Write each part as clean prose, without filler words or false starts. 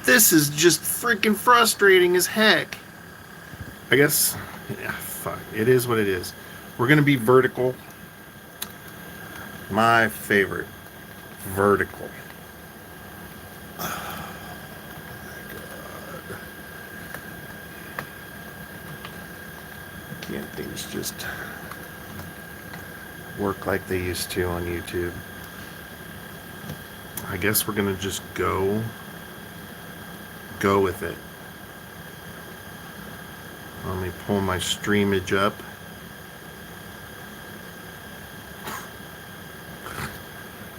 This is just freaking frustrating as heck. I guess, yeah, fuck. It is what it is. We're gonna be vertical. My favorite. Vertical. Oh my god. Can't things just work like they used to on YouTube? I guess we're gonna just go with it. Let me pull my streamage up.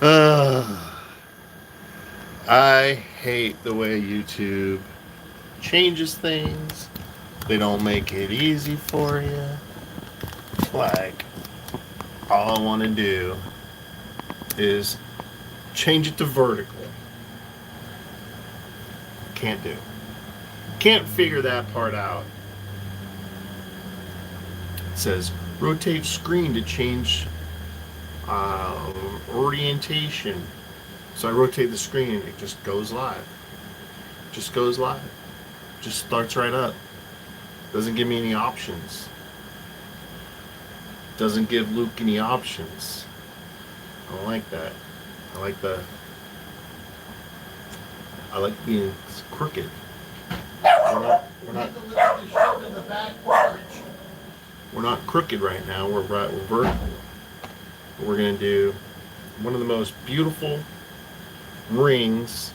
Uh, I hate the way YouTube changes things. They don't make it easy for you. Like, all I want to do is change it to vertical. Can't do. Can't figure that part out. It says rotate screen to change orientation. So I rotate the screen and it just goes live. Just goes live. Just starts right up. Doesn't give me any options. Doesn't give Luke any options. I don't like that. I like the. I like being crooked. We're not crooked right now. We're vertical. We're gonna do one of the most beautiful rings,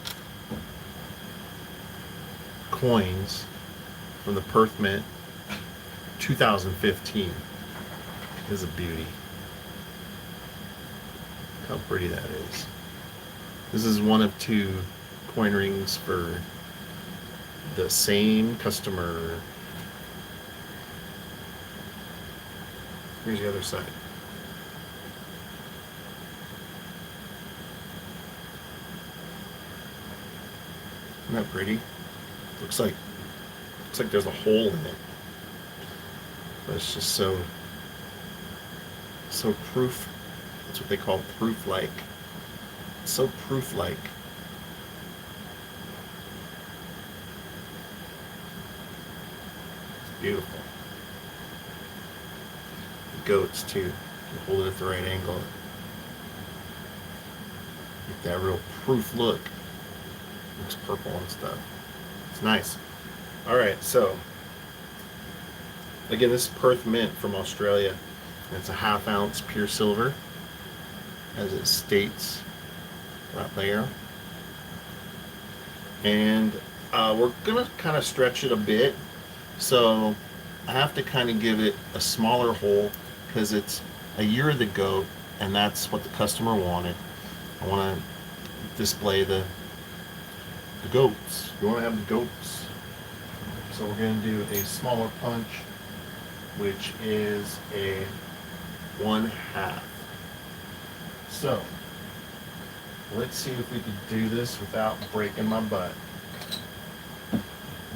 coins from the Perth Mint 2015. This is a beauty. Look how pretty that is. This is one of two coin rings for the same customer. Here's the other side. Isn't that pretty? Looks like there's a hole in it. But it's just so proof. That's what they call proof-like. It's so proof-like. It's beautiful. The goats too. You hold it at the right angle. Get that real proof look. Looks purple and stuff. It's nice. All right, so again, this is Perth Mint from Australia. It's a ½ ounce pure silver, as it states right there. And we're gonna kind of stretch it a bit, so I have to kind of give it a smaller hole because it's a year of the goat, and that's what the customer wanted. I want to display the goats. You want to have the goats. So we're going to do a smaller punch, which is a 1/2. So let's see if we could do this without breaking my butt.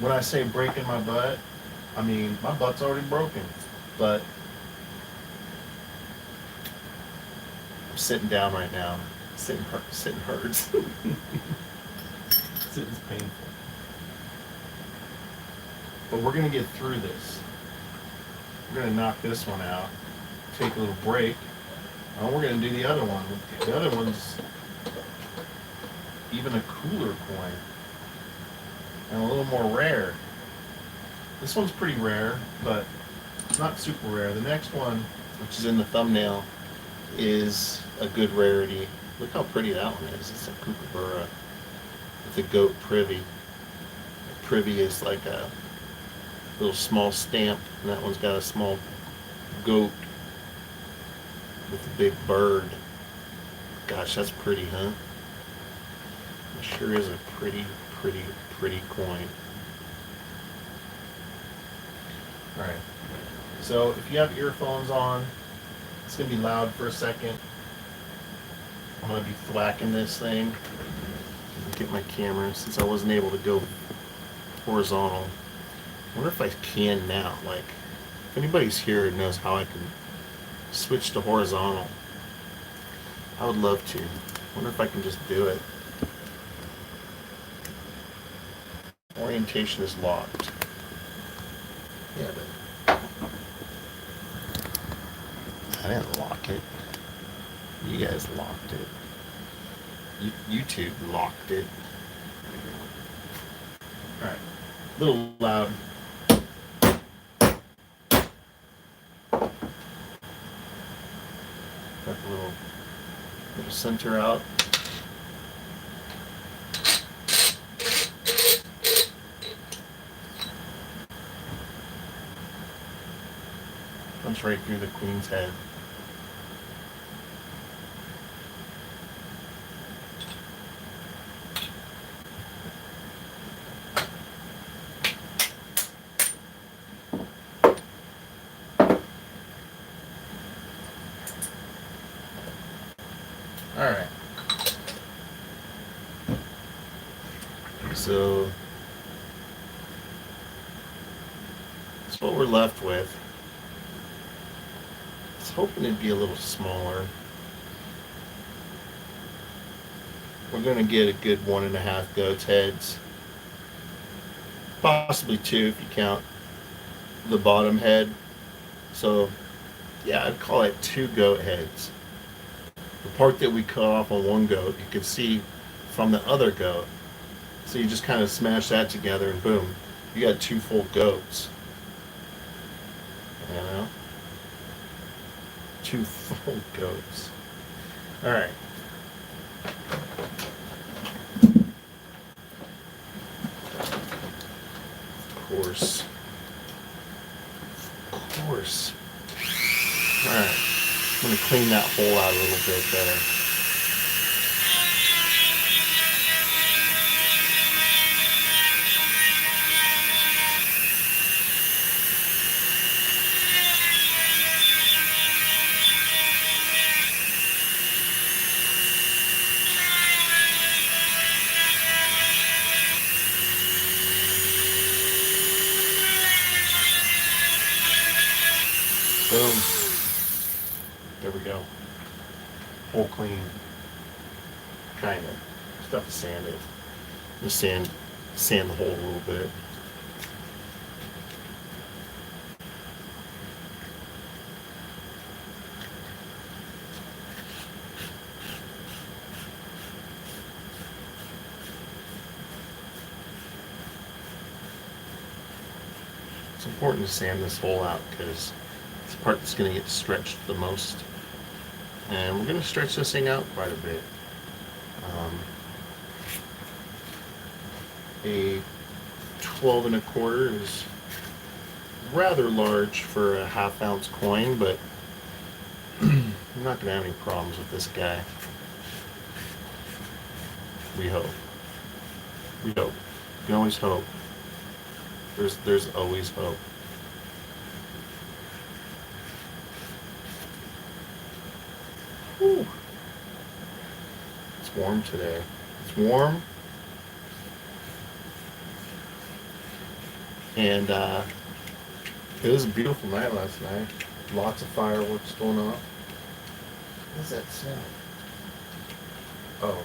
When I say breaking my butt, I mean my butt's already broken, but I'm sitting down right now. Sitting hurts. Sitting's painful. But we're going to get through this. We're going to knock this one out, take a little break, and we're going to do the other one. The other one's even a cooler coin and a little more rare. This one's pretty rare, but not super rare. The next one, which is in the thumbnail, is a good rarity. Look how pretty that one is. It's a kookaburra with a goat privy. The privy is like a little small stamp, and that one's got a small goat with a big bird. Gosh, that's pretty, huh? It sure is a pretty coin. Alright, so if you have earphones on, it's going to be loud for a second. I'm going to be thwacking this thing. Get my camera, since I wasn't able to go horizontal. I wonder if I can now. Like, if anybody's here and knows how I can switch to horizontal, I would love to. I wonder if I can just do it. Orientation is locked. Yeah, but I didn't lock it. You guys locked it. YouTube locked it. Alright. A little loud. Got the little center out. Punch right through the queen's head. Alright. So that's what we're left with. I was hoping it'd be a little smaller. We're going to get a good 1.5 goat's heads. Possibly 2 if you count the bottom head. So yeah, I'd call it 2 goat heads. The part that we cut off on one goat, you can see from the other goat. So you just kind of smash that together and boom, you got 2 full goats. You know? 2 full goats. Alright. Of course. Alright. I'm going to clean that hole out a little bit better. Boom. There we go. Hole clean. Kind of. Stuff to sand it. Just sand the hole a little bit. It's important to sand this hole out because it's the part that's going to get stretched the most. And we're going to stretch this thing out quite a bit. A 12 1/4 is rather large for a 1/2 ounce coin, but I'm not going to have any problems with this guy. We hope. We hope. You can always hope. There's always hope. Whew. It's warm today. It's warm. And it was a beautiful night last night. Lots of fireworks going off. What does that sound? Oh.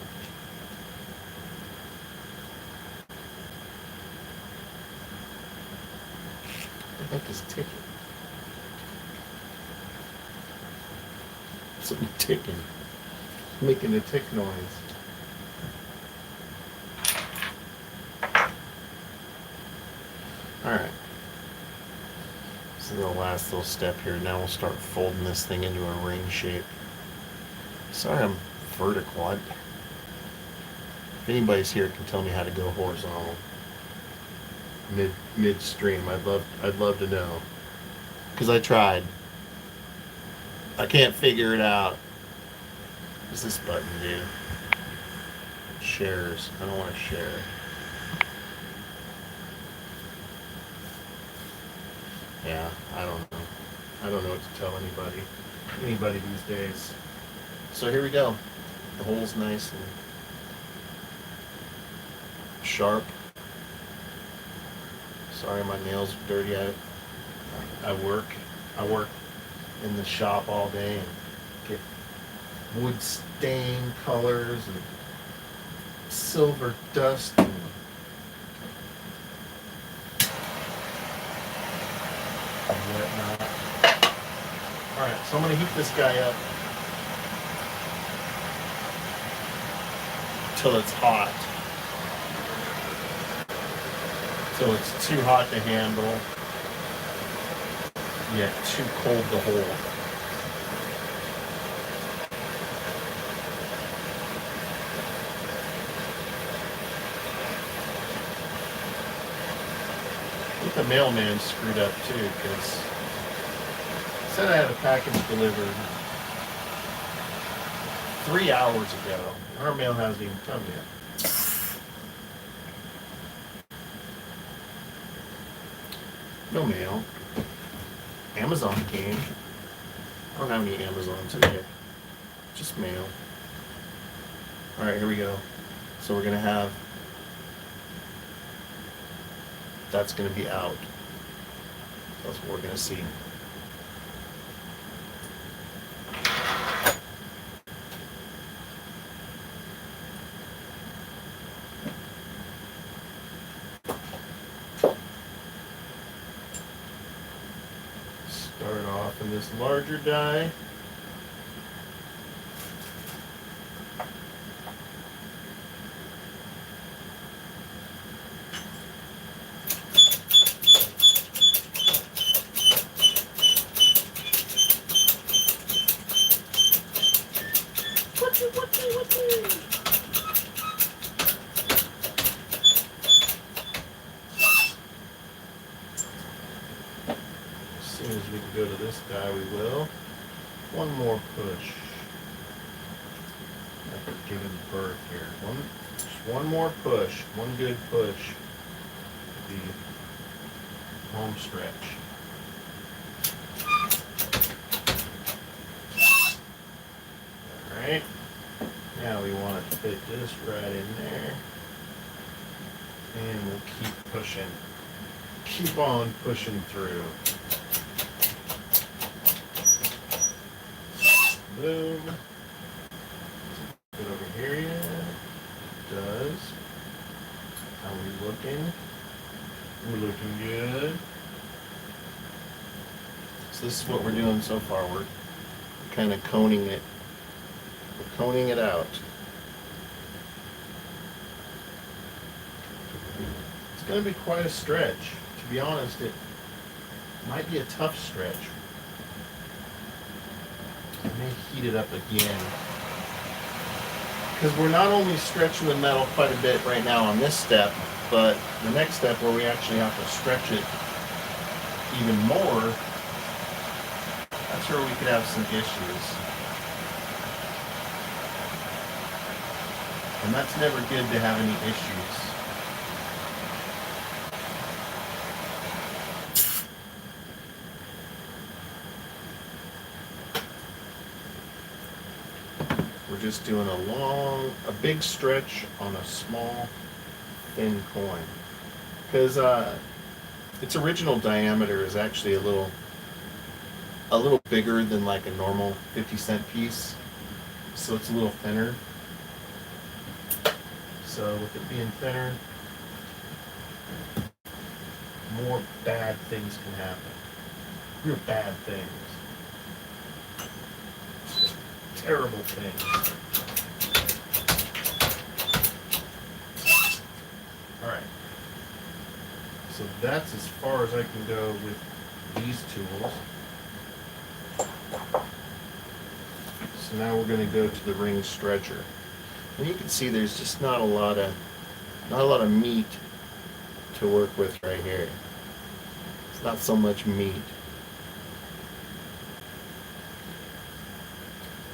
What the heck is ticking? Something ticking. Making a tick noise. Alright. This is the last little step here. Now we'll start folding this thing into a ring shape. Sorry I'm vertical. If anybody's here can tell me how to go horizontal. Midstream. I'd love to know. Because I tried. I can't figure it out. What's this button do? Shares. I don't want to share. Yeah, I don't know. I don't know what to tell anybody these days. So here we go. The hole's nice and sharp. Sorry, my nails are dirty. I work in the shop all day and get wood stain colors and silver dust and and whatnot. Alright, so I'm going to heat this guy up till it's hot. Till it's too hot to handle, yet too cold to hold. I think the mailman screwed up too, because he said I had a package delivered 3 hours ago. Our mail hasn't even come yet. No mail. Amazon came. I don't have any Amazon today. Just mail. Alright, here we go. So we're gonna have, that's gonna be out. That's what we're gonna see. Start off in this larger die. As soon as we can go to this guy, we will. One more push. After giving birth here. Just one more push. One good push. The home stretch. Alright. Now we want to fit this right in there. And we'll keep pushing. Keep on pushing through. Boom. Good over here yet? Does. How are we looking? We're looking good. So this is what we're doing so far. We're kind of coning it. We're coning it out. It's going to be quite a stretch. To be honest, it might be a tough stretch. I may heat it up again. Because we're not only stretching the metal quite a bit right now on this step, but the next step where we actually have to stretch it even more, that's where we could have some issues. And that's never good to have any issues. We're just doing a big stretch on a small, thin coin. Because its original diameter is actually a little bigger than like a normal 50-cent piece. So it's a little thinner. So with it being thinner, more bad things can happen. Real bad things. Terrible things. Alright. So that's as far as I can go with these tools. So now we're going to go to the ring stretcher. And you can see there's just not a lot of meat to work with right here. It's not so much meat.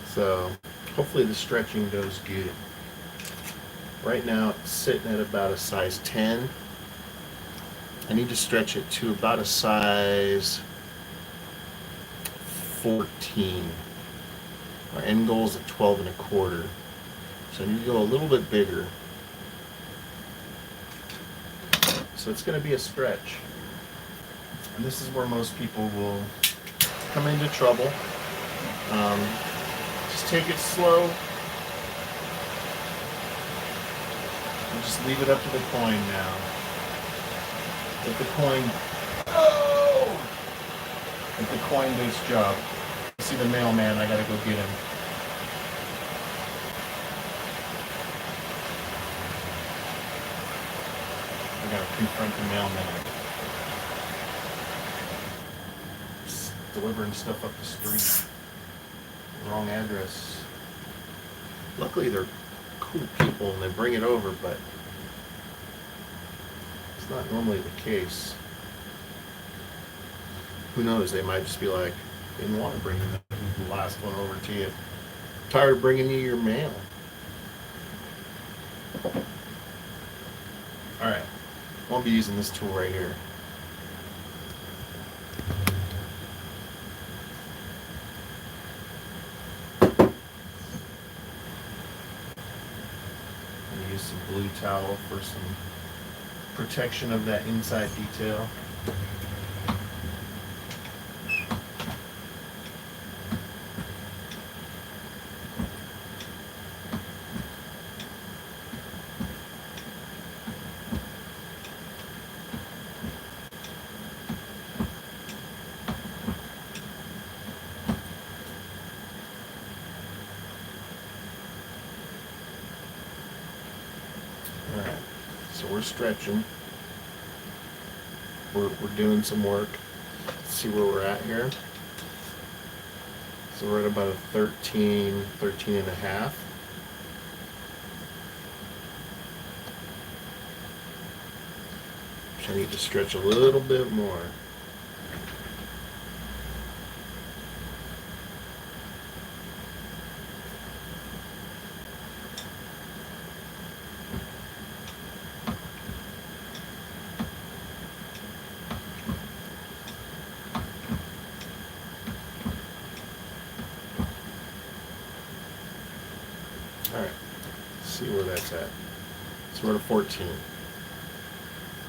So hopefully the stretching goes good. Right now it's sitting at about a size 10. I need to stretch it to about a size 14. Our end goal is at 12 1/4. So I need to go a little bit bigger. So it's going to be a stretch. And this is where most people will come into trouble. Just take it slow. And just leave it up to the coin now. Let the coin... Oh! with the Coinbase job. See the mailman, I gotta go get him. I gotta confront the mailman. Just delivering stuff up the street. Wrong address. Luckily they're cool people and they bring it over, but it's not normally the case. Who knows, they might just be like, didn't want to bring the last one over to you. Tired of bringing you your mail. Alright, I'll be using this tool right here. Use some blue towel for some protection of that inside detail. Alright, so we're stretching. We're doing some work. Let's see where we're at here. So we're at about a 13 and a half. Which I need to stretch a little bit more. Alright, see where that's at. So we're at a 14.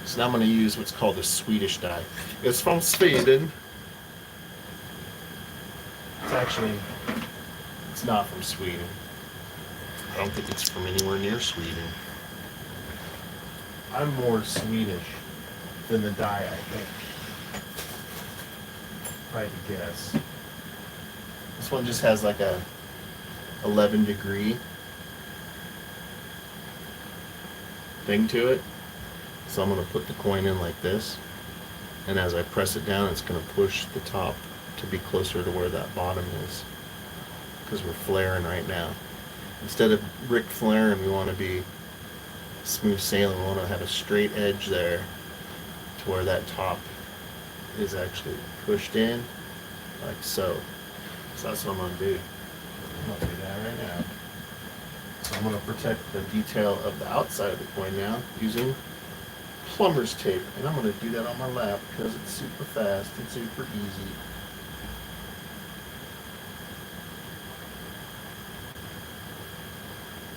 So now I'm going to use what's called a Swedish die. It's from Sweden. It's not from Sweden. I don't think it's from anywhere near Sweden. I'm more Swedish than the die, I think. If I had to guess. This one just has like a 11 degree thing to it. So I'm going to put the coin in like this, and as I press it down, it's going to push the top to be closer to where that bottom is, because we're flaring right now. Instead of Ric Flaring, we want to be smooth sailing. We want to have a straight edge there to where that top is actually pushed in, like so. So that's what I'm going to do. I'm going to do that right now. So I'm going to protect the detail of the outside of the coin now using plumber's tape. And I'm going to do that on my lap because it's super fast and super easy.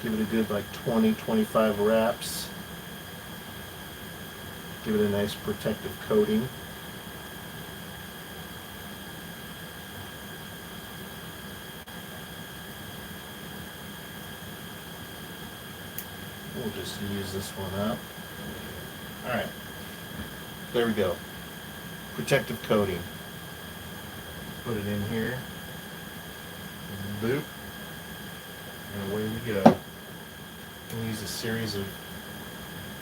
Give it a good like 20-25 wraps. Give it a nice protective coating. We'll just use this one up. Alright, there we go. Protective coating. Put it in here. Boop. And away we go. We'll use a series of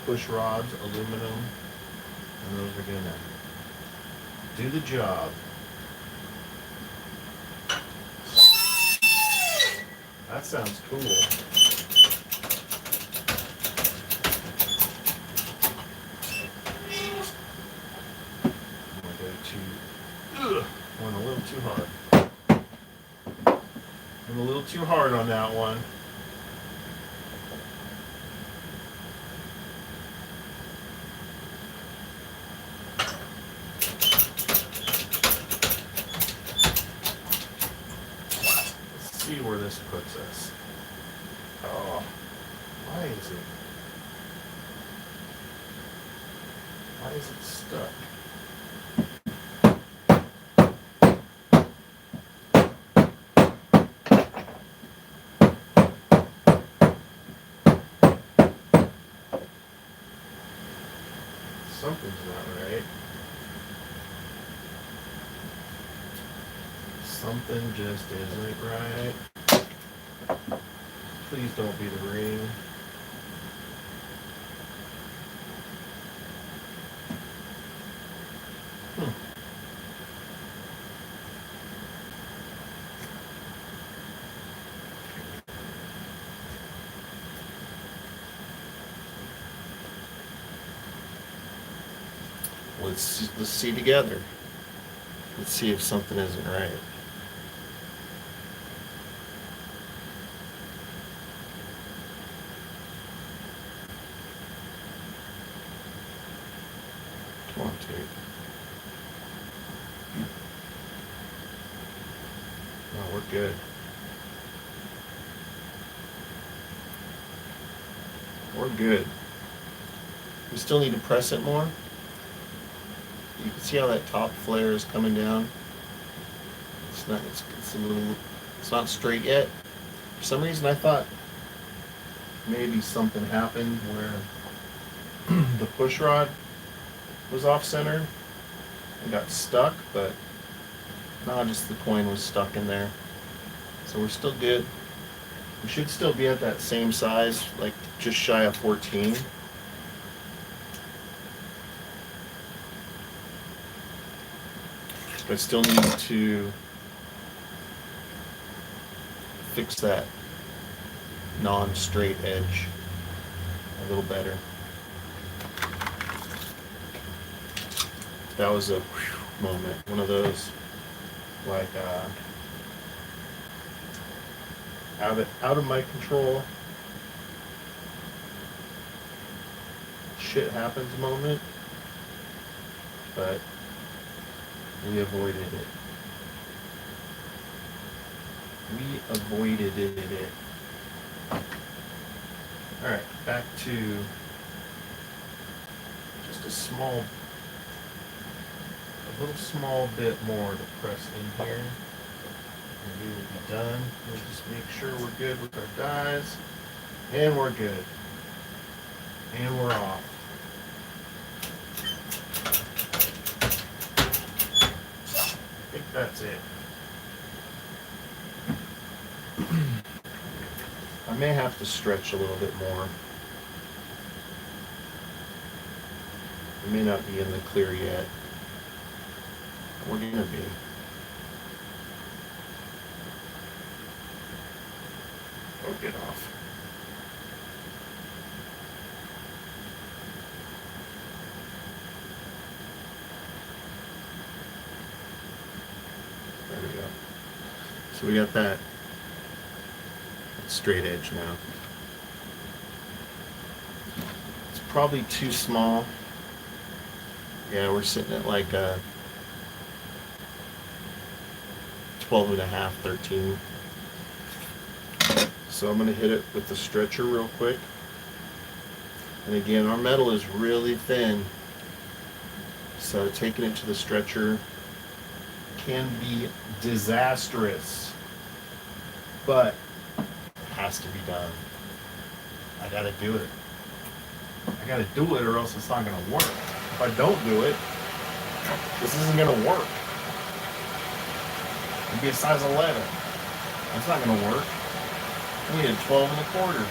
push rods, aluminum, and those are gonna do the job. That sounds cool. Went a little too hard. I'm a little too hard on that one. Let's see where this puts us. Oh, why is it stuck? Something's not right. Something just isn't right. Please don't be the ring. Let's see together. Let's see if something isn't right. Come on, tape. No, we're good. We're good. We still need to press it more. You can see how that top flare is coming down. It's not. It's a little. It's not straight yet. For some reason, I thought maybe something happened where the push rod was off center and got stuck, but no, just the coin was stuck in there. So we're still good. We should still be at that same size, like just shy of 14. But I still need to fix that non-straight edge a little better. That was a moment, one of those like out of my control, shit happens moment, but we avoided it. We avoided it. Alright, back to just a little small bit more to press in here. And we will be done. We'll just make sure we're good with our dies. And we're good. And we're off. I think that's it. I may have to stretch a little bit more. It may not be in the clear yet. We're gonna be. Oh, get off. There we go. So we got that straight edge now. It's probably too small. Yeah, we're sitting at like a 12 and a half, 13. So I'm going to hit it with the stretcher real quick. And again, our metal is really thin, so taking it to the stretcher can be disastrous, but it has to be done. I got to do it. I got to do it or else it's not going to work. If I don't do it, this isn't going to work. It'd be a size 11. That's not going to work. I need a 12 and a quarter.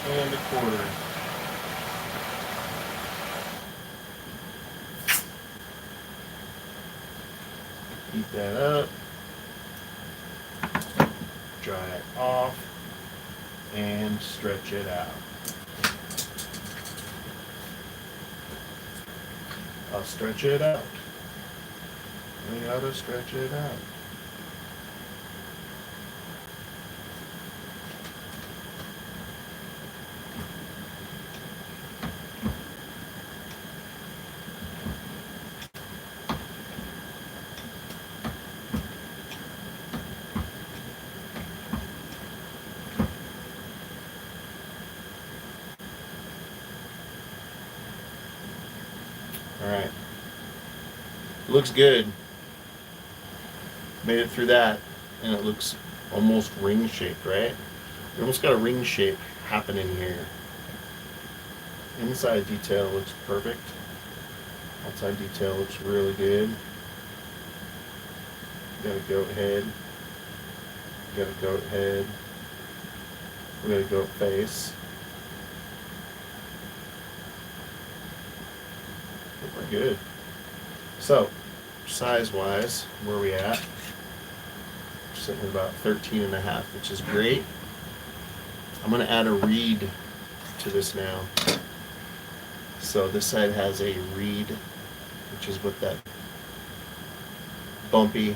And a quarter. Heat that up. Dry it off. And stretch it out. I'll stretch it out. We gotta stretch it out. Alright. Looks good. Made it through that, and it looks almost ring shaped, right? We almost got a ring shape happening here. Inside detail looks perfect. Outside detail looks really good. Got a goat head. Got a goat head. We got a goat face. I think we're good. So, size-wise, where are we at? We're sitting at about 13 and a half, which is great. I'm going to add a reed to this now. So this side has a reed, which is what that bumpy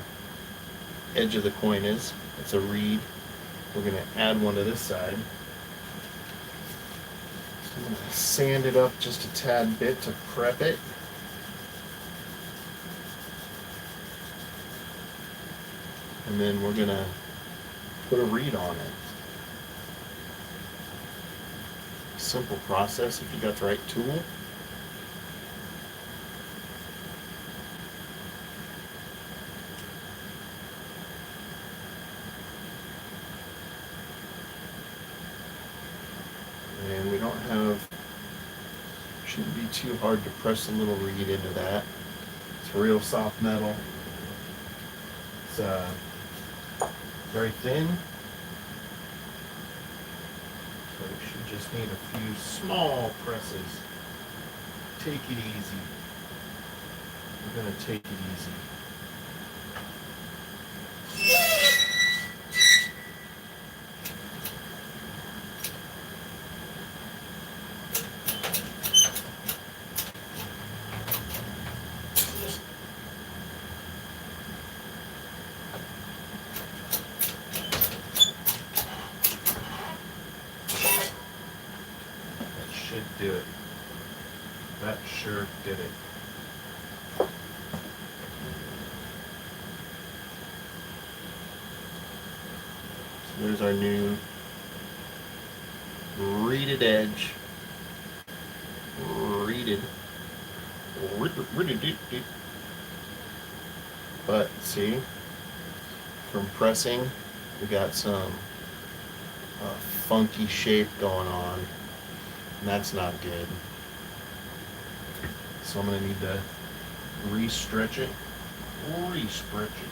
edge of the coin is. It's a reed. We're going to add one to this side. I'm going to sand it up just a tad bit to prep it. And then we're going to put a reed on it. Simple process if you got the right tool. And we don't have, shouldn't be too hard to press a little reed into that. It's real soft metal. It's very thin. So we should just need a few small presses. Take it easy. We're going to take it easy. Do it. That sure did it. So there's our new reeded edge. Reeded. But see, from pressing, we got some funky shape going on. And that's not good. So I'm going to need to re-stretch it. Re-stretch it.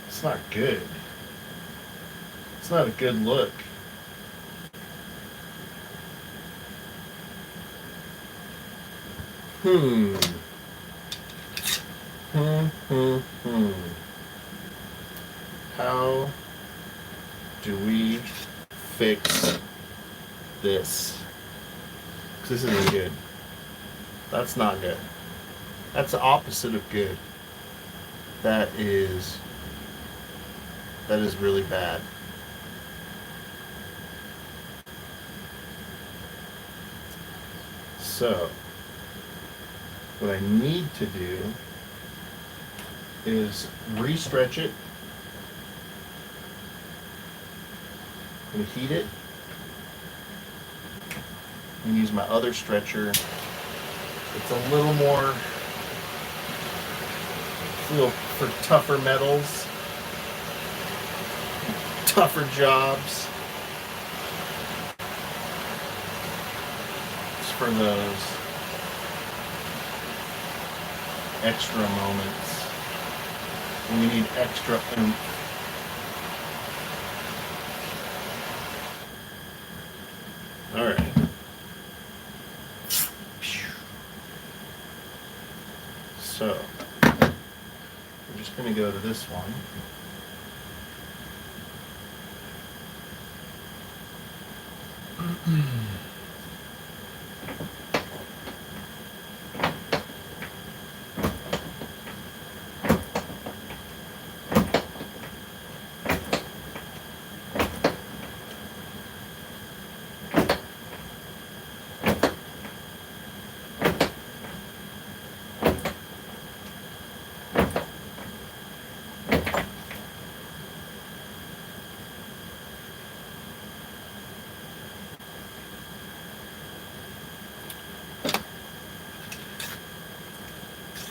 It's not good. It's not a good look. How do we fix this? 'Cause this isn't good. That's not good. That's the opposite of good. That is really bad. So, what I need to do is re-stretch it and heat it and use my other stretcher. It's a little more, for tougher metals, tougher jobs. It's for those extra moments when we need extra oomph. All right. So, we're just going to go to this one.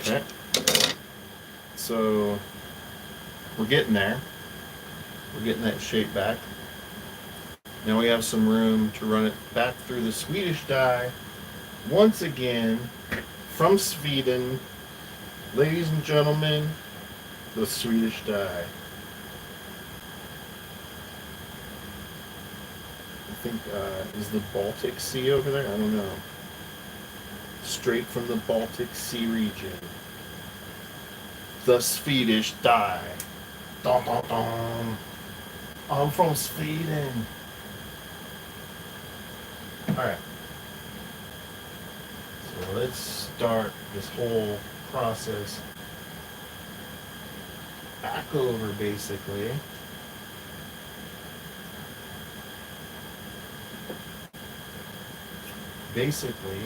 Okay. So we're getting there. We're getting that shape back. Now we have some room to run it back through the Swedish die once again from Sweden. Ladies and gentlemen, the Swedish die. I think, is the Baltic Sea over there? I don't know. Straight from the Baltic Sea region. The Swedish die. Dun, dun, dun. I'm from Sweden. Alright. So let's start this whole process back over, basically. Basically,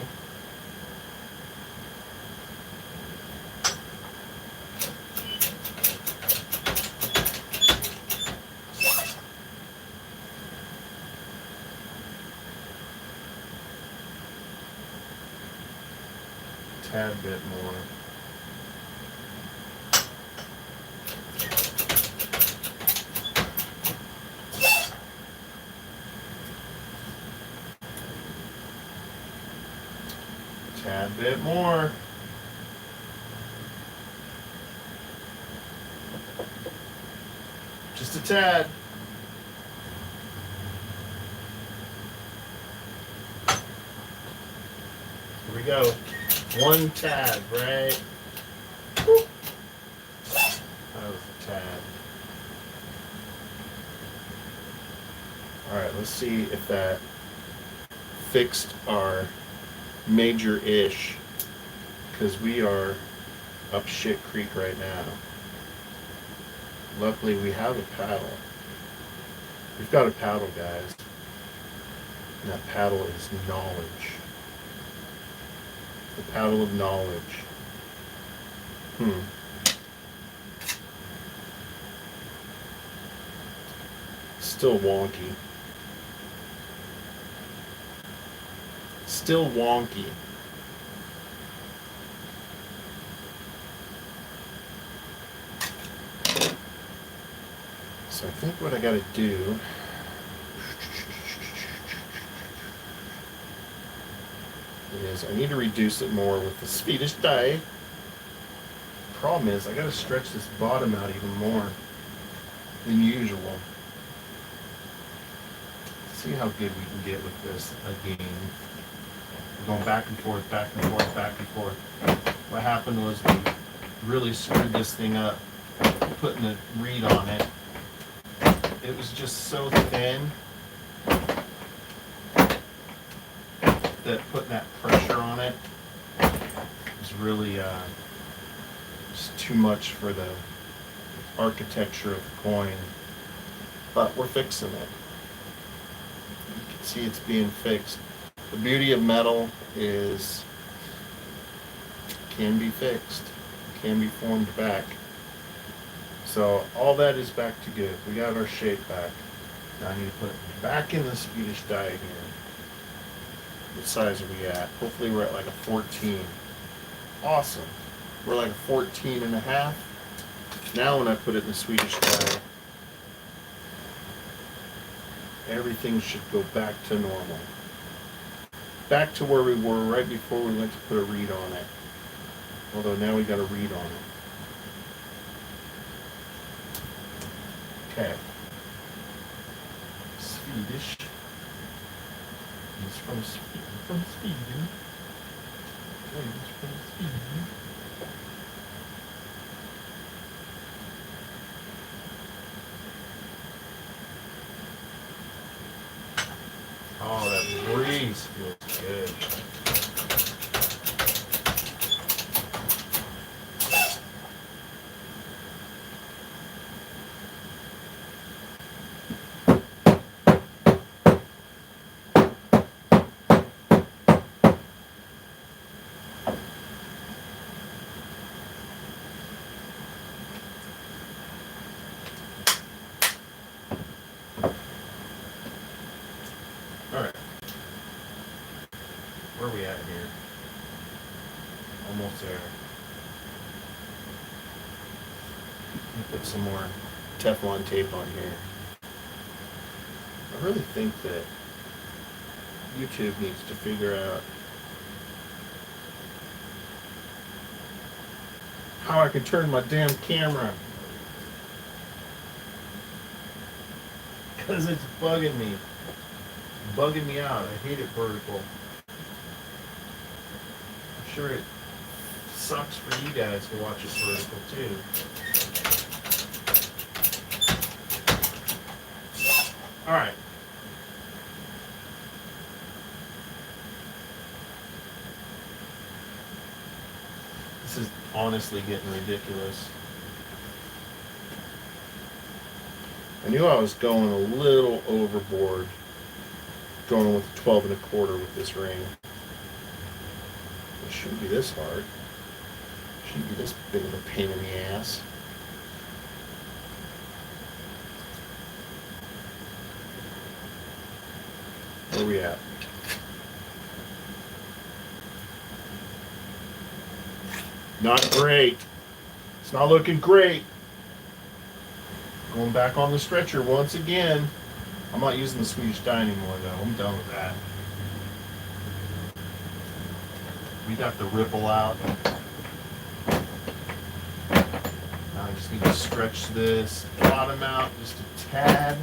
tad bit more. Tad bit more. Just a tad. Here we go. One tad, right? Woo. That was a tad. Alright, let's see if that fixed our major-ish, because we are up shit creek right now. Luckily we have a paddle. We've got a paddle, guys. And that paddle is knowledge. The paddle of knowledge. Still wonky. Still wonky. So I think what I gotta do is I need to reduce it more with the Swedish die. Problem is I gotta stretch this bottom out even more than usual. See how good we can get with this again. We're going back and forth, back and forth, back and forth. What happened was we really screwed this thing up putting a reed on it. It was just so thin that putting that pressure on it was really just too much for the architecture of the coin. But we're fixing it. You can see it's being fixed. The beauty of metal is it can be fixed, it can be formed back. So all that is back to good. We got our shape back. Now I need to put it back in the Swedish die again. What size are we at? Hopefully we're at like a 14. Awesome. We're like a 14 and a half. Now when I put it in the Swedish die, everything should go back to normal. Back to where we were right before we went to put a reed on it. Although now we got a reed on it. Okay. Swedish. He's from Sweden. From Sweden. Okay, he's from Sweden. Oh, that breeze feels good. Alright. Where are we at here? Almost there. Put some more Teflon tape on here. I really think that YouTube needs to figure out how I can turn my damn camera, because it's bugging me. Bugging me out. I hate it vertical. I'm sure it sucks for you guys to watch it vertical too. Alright. This is honestly getting ridiculous. I knew I was going a little overboard going with 12 1/4 with this ring. It shouldn't be this hard. It shouldn't be this big of a pain in the ass. Where are we at? Not great. It's not looking great. Going back on the stretcher once again. I'm not using the Swedish die anymore though. I'm done with that. We got the ripple out. Now I just need to stretch this bottom out just a tad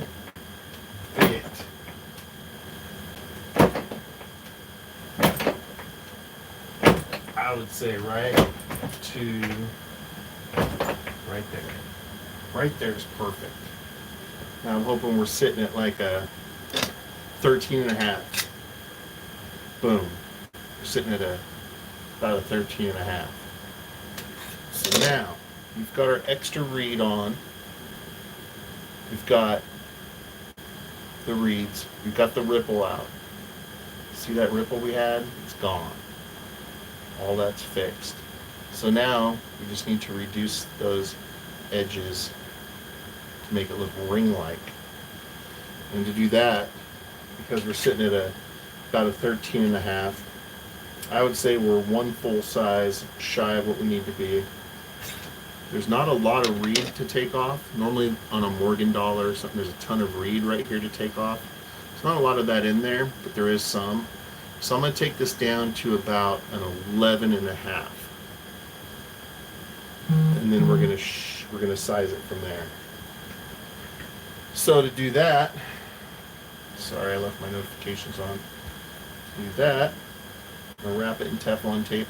bit. I would say right to right there. Right there is perfect. Now I'm hoping we're sitting at like a 13.5. Boom. We're sitting at about a 13.5. So now we've got our extra reed on. We've got the reeds. We've got the ripple out. See that ripple we had? It's gone. All that's fixed. So now we just need to reduce those edges to make it look ring-like. And to do that, because we're sitting at about a 13.5, I would say we're one full size shy of what we need to be. There's not a lot of reed to take off. Normally on a Morgan dollar or something, there's a ton of reed right here to take off. There's not a lot of that in there, but there is some. So I'm going to take this down to about an 11.5. And then we're going to size it from there. So to do that, sorry I left my notifications on. To do that, I'm going to wrap it in Teflon tape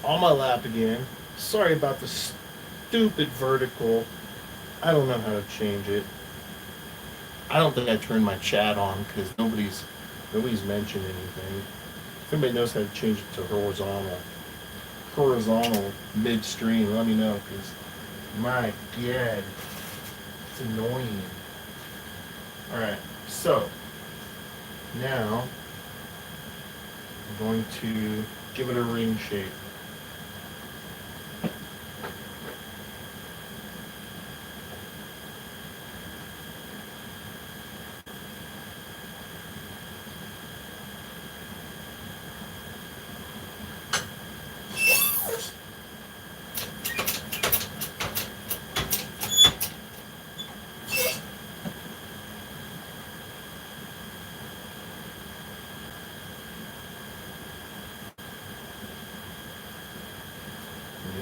on my lap again. Sorry about the stupid vertical. I don't know how to change it. I don't think I turned my chat on because nobody's mentioned anything. If anybody knows how to change it to horizontal midstream, let me know, because my God, it's annoying. Alright, so now I'm going to give it a ring shape.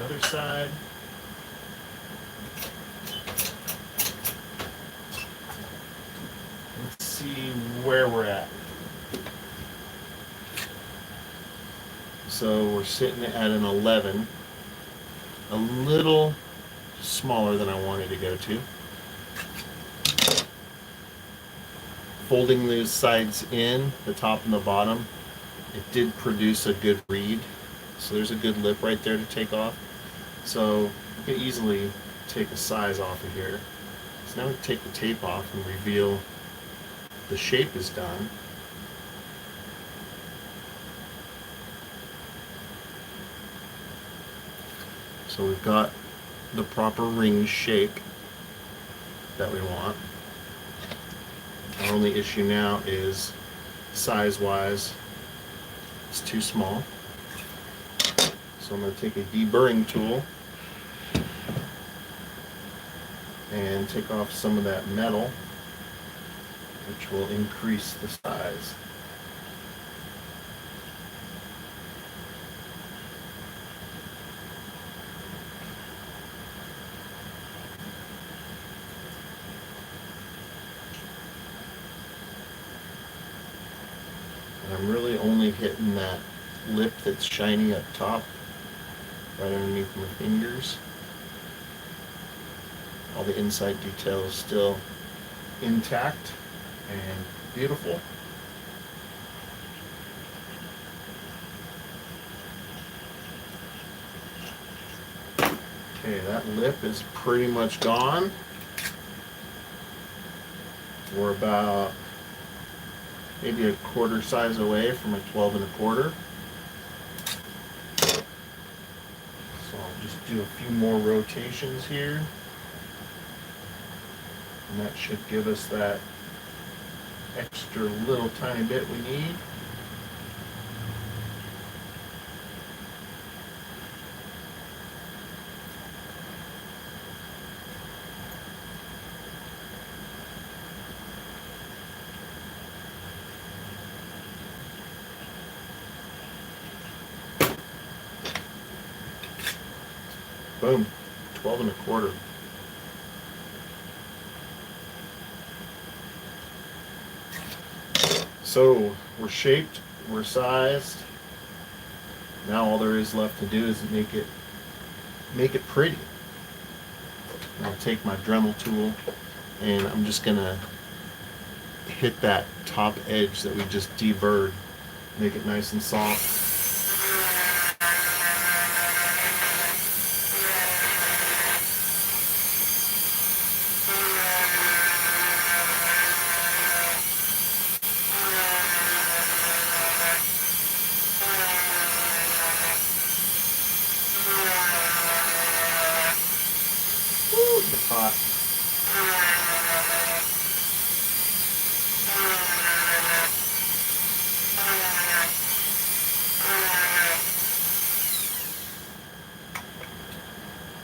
Other side. Let's see where we're at. So we're sitting at an 11, a little smaller than I wanted to go to. Folding these sides in, the top and the bottom, it did produce a good reed. So there's a good lip right there to take off. So you can easily take a size off of here. So now we take the tape off and reveal the shape is done. So we've got the proper ring shape that we want. Our only issue now is size-wise, it's too small. So I'm going to take a deburring tool and take off some of that metal, which will increase the size. And I'm really only hitting that lip that's shiny up top, right underneath my fingers. All the inside detail is still intact and beautiful. Okay, that lip is pretty much gone. We're about maybe a quarter size away from a 12 1/4. So I'll just do a few more rotations here. And that should give us that extra little tiny bit we need. Boom, 12 1/4. So we're shaped, we're sized. Now all there is left to do is make it pretty. I'll take my Dremel tool and I'm just gonna hit that top edge that we just deburred, make it nice and soft. Woo, it's hot.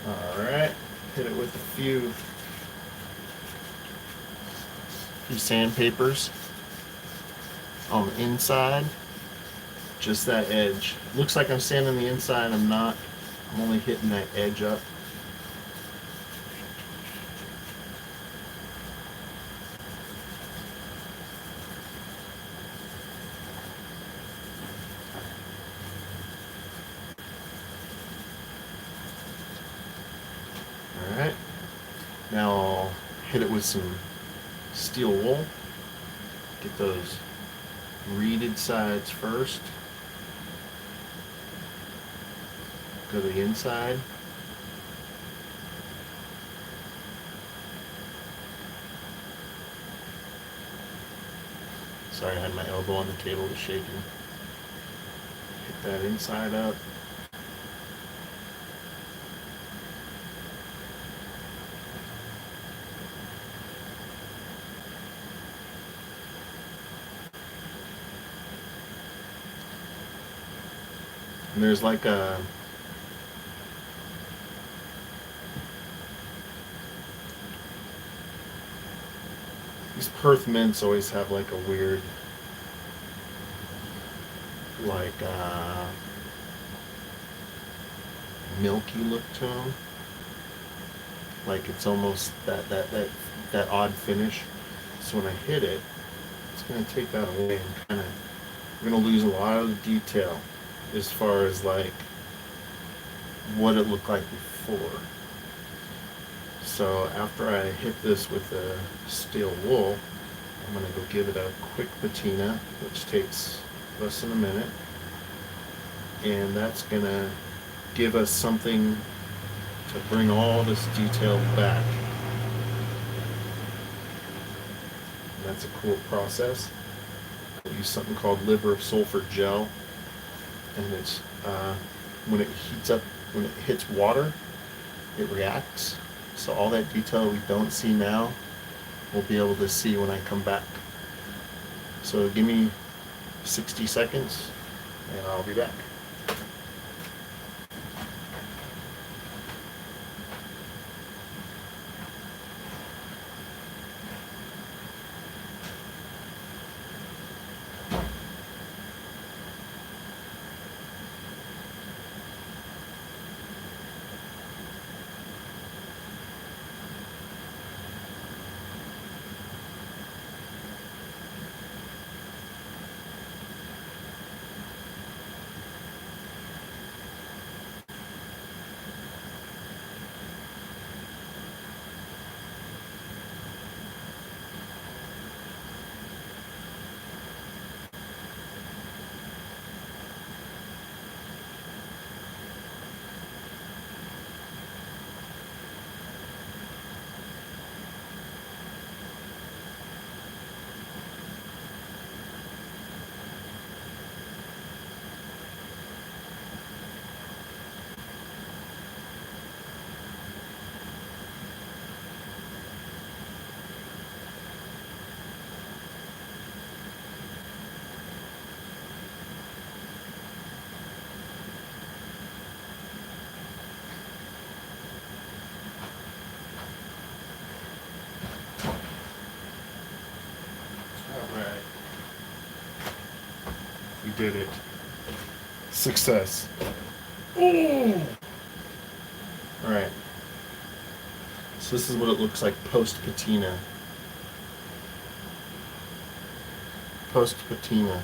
Alright, hit it with a few sandpapers on the inside, just that edge. Looks like I'm sanding the inside, I'm not. I'm only hitting that edge up. Alright, now I'll hit it with some steel wool. Get those reeded sides first. Go to the inside. Sorry, I had my elbow on the table, it was shaking. Hit that inside up. And there's like a these Perth mints always have like a weird like milky look to them. Like it's almost that odd finish. So when I hit it, it's gonna take that away and kind of we're gonna lose a lot of the detail as far as like what it looked like before. So after I hit this with the steel wool, I'm going to go give it a quick patina, which takes less than a minute. And that's going to give us something to bring all this detail back. And that's a cool process. I use something called liver of sulfur gel. And it's when it heats up, when it hits water, it reacts. So all that detail we don't see now, we'll be able to see when I come back. So give me 60 seconds and I'll be back. did it. Success. Ooh! Alright. So this is what it looks like post patina. Post patina.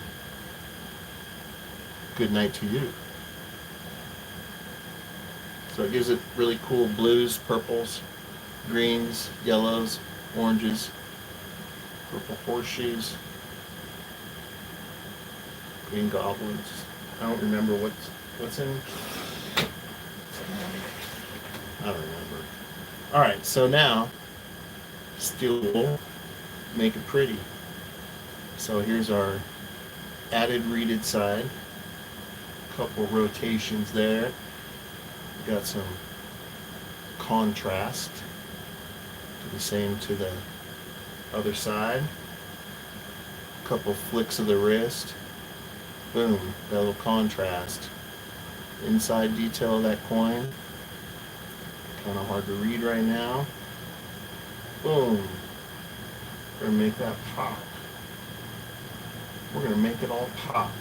Good night to you. So it gives it really cool blues, purples, greens, yellows, oranges, purple horseshoes, green goblins. I don't remember what's in. I don't remember. All right, so now steel wool, make it pretty. So here's our added reeded side. Couple rotations there. Got some contrast. Do the same to the other side. Couple flicks of the wrist. Boom, that little contrast. Inside detail of that coin. Kind of hard to read right now. Boom. We're gonna make that pop. We're gonna make it all pop.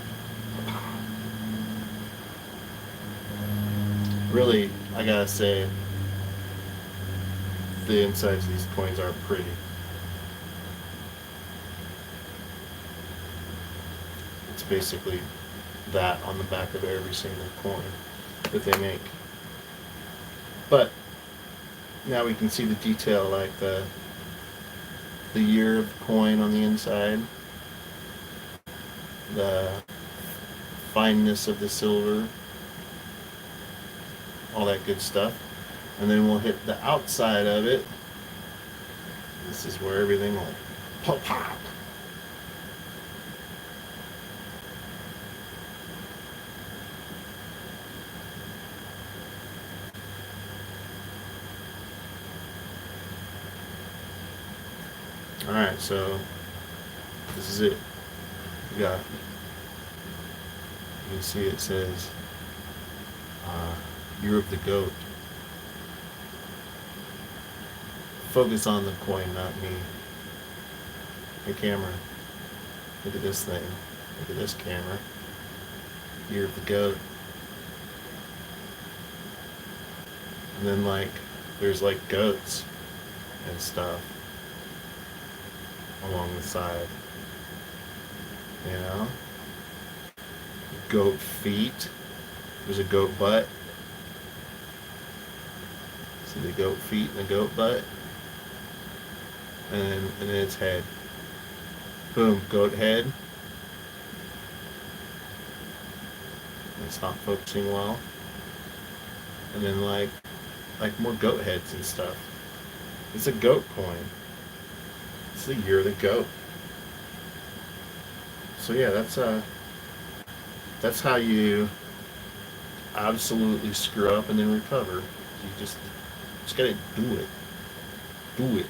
Pop. Really, I gotta say, the insides of these coins are pretty. It's basically that on the back of every single coin that they make. But now we can see the detail, like the year of the coin on the inside, the fineness of the silver, all that good stuff. And then we'll hit the outside of it. This is where everything will pop, pop. Alright, so this is it. We got, you can see it says Year of the Goat. Focus on the coin, not me. Hey camera, look at this thing. Look at this camera. Year of the Goat. And then like, there's like goats and stuff along the side. You know? Goat feet. There's a goat butt. See the goat feet and the goat butt? And then its head. Boom, goat head. It's not focusing well. And then like more goat heads and stuff. It's a goat coin. It's the year of the goat. So yeah, that's how you absolutely screw up and then recover. You just gotta do it. Do it.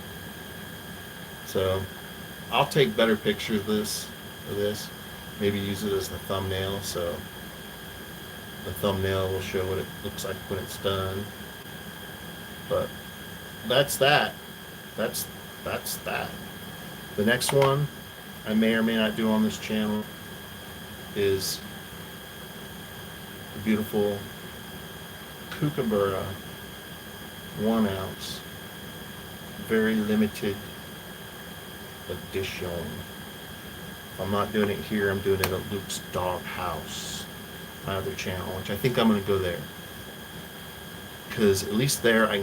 So I'll take better pictures of this. Maybe use it as the thumbnail, so the thumbnail will show what it looks like when it's done. But that's that. That's that. The next one I may or may not do on this channel is the beautiful Kookaburra 1 ounce, very limited edition. If I'm not doing it here, I'm doing it at Luke's Dog House, my other channel, which I think I'm going to go there. Because at least there I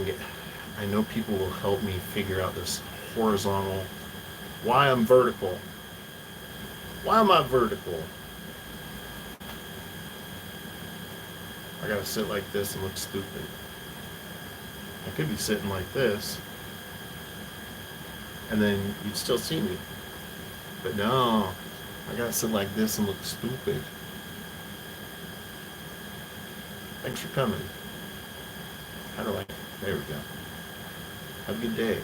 know people will help me figure out this horizontal, why I'm vertical. Why am I vertical? I gotta sit like this and look stupid. I could be sitting like this, and then you'd still see me. But no, I gotta sit like this and look stupid. Thanks for coming. How do I? There we go. Have a good day.